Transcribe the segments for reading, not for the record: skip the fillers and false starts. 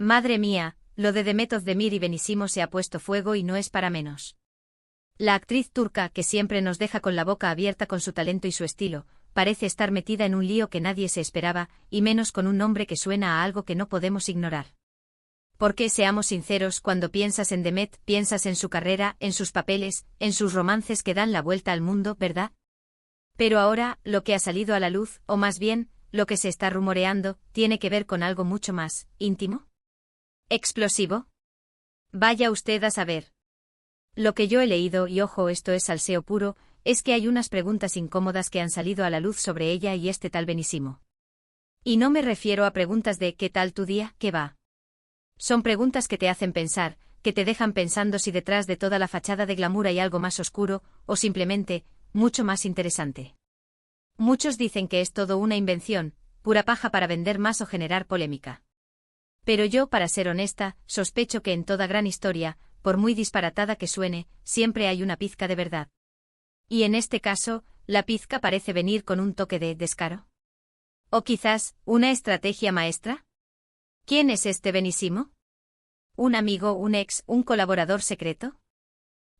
Madre mía, lo de Demet Özdemir y Benissimo se ha puesto fuego y no es para menos. La actriz turca, que siempre nos deja con la boca abierta con su talento y su estilo, parece estar metida en un lío que nadie se esperaba, y menos con un nombre que suena a algo que no podemos ignorar. Porque, seamos sinceros, cuando piensas en Demet, piensas en su carrera, en sus papeles, en sus romances que dan la vuelta al mundo, ¿verdad? Pero ahora, lo que ha salido a la luz, o más bien, lo que se está rumoreando, tiene que ver con algo mucho más íntimo. ¿Explosivo? Vaya usted a saber. Lo que yo he leído, y ojo, esto es salseo puro, es que hay unas preguntas incómodas que han salido a la luz sobre ella y este tal Benissimo. Y no me refiero a preguntas de ¿qué tal tu día? ¿Qué va? Son preguntas que te hacen pensar, que te dejan pensando si detrás de toda la fachada de glamour hay algo más oscuro, o simplemente, mucho más interesante. Muchos dicen que es todo una invención, pura paja para vender más o generar polémica. Pero yo, para ser honesta, sospecho que en toda gran historia, por muy disparatada que suene, siempre hay una pizca de verdad. Y en este caso, la pizca parece venir con un toque de descaro. ¿O quizás, una estrategia maestra? ¿Quién es este Benissimo? ¿Un amigo, un ex, un colaborador secreto?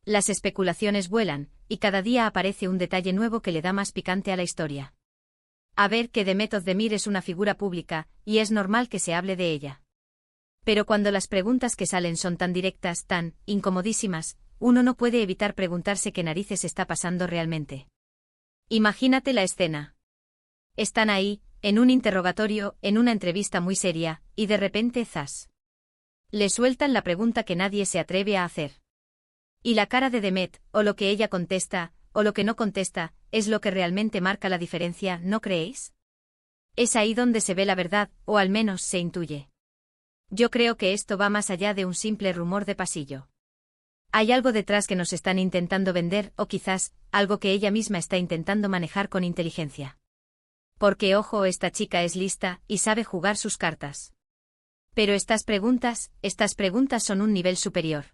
Las especulaciones vuelan, y cada día aparece un detalle nuevo que le da más picante a la historia. A ver, que Demet Özdemir es una figura pública, y es normal que se hable de ella. Pero cuando las preguntas que salen son tan directas, tan incomodísimas, uno no puede evitar preguntarse qué narices está pasando realmente. Imagínate la escena. Están ahí, en un interrogatorio, en una entrevista muy seria, y de repente, ¡zas! Le sueltan la pregunta que nadie se atreve a hacer. Y la cara de Demet, o lo que ella contesta, o lo que no contesta, es lo que realmente marca la diferencia, ¿no creéis? Es ahí donde se ve la verdad, o al menos se intuye. Yo creo que esto va más allá de un simple rumor de pasillo. Hay algo detrás que nos están intentando vender, o quizás, algo que ella misma está intentando manejar con inteligencia. Porque ojo, esta chica es lista, y sabe jugar sus cartas. Pero estas preguntas son un nivel superior.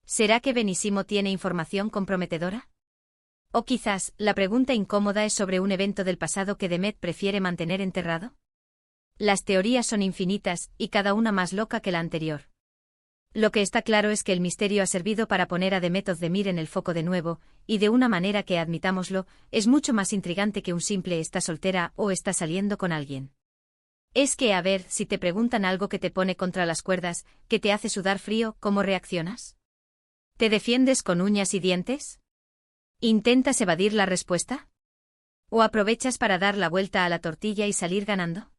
¿Será que Benissimo tiene información comprometedora? O quizás, la pregunta incómoda es sobre un evento del pasado que Demet prefiere mantener enterrado. Las teorías son infinitas, y cada una más loca que la anterior. Lo que está claro es que el misterio ha servido para poner a Demet Özdemir en el foco de nuevo, y de una manera que, admitámoslo, es mucho más intrigante que un simple está soltera o está saliendo con alguien. Es que, a ver, si te preguntan algo que te pone contra las cuerdas, que te hace sudar frío, ¿cómo reaccionas? ¿Te defiendes con uñas y dientes? ¿Intentas evadir la respuesta? ¿O aprovechas para dar la vuelta a la tortilla y salir ganando?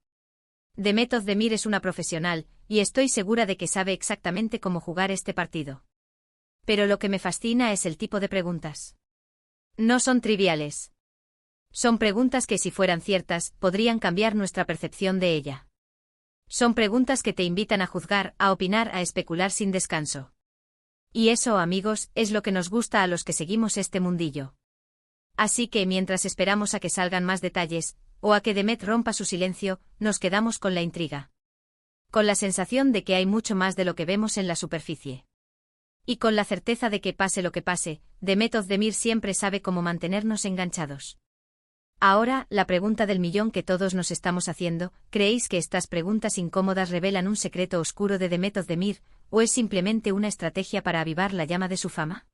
Demet Özdemir es una profesional, y estoy segura de que sabe exactamente cómo jugar este partido. Pero lo que me fascina es el tipo de preguntas. No son triviales. Son preguntas que, si fueran ciertas, podrían cambiar nuestra percepción de ella. Son preguntas que te invitan a juzgar, a opinar, a especular sin descanso. Y eso, amigos, es lo que nos gusta a los que seguimos este mundillo. Así que, mientras esperamos a que salgan más detalles, o a que Demet rompa su silencio, nos quedamos con la intriga. Con la sensación de que hay mucho más de lo que vemos en la superficie. Y con la certeza de que, pase lo que pase, Demet Özdemir siempre sabe cómo mantenernos enganchados. Ahora, la pregunta del millón que todos nos estamos haciendo, ¿creéis que estas preguntas incómodas revelan un secreto oscuro de Demet Özdemir, o es simplemente una estrategia para avivar la llama de su fama?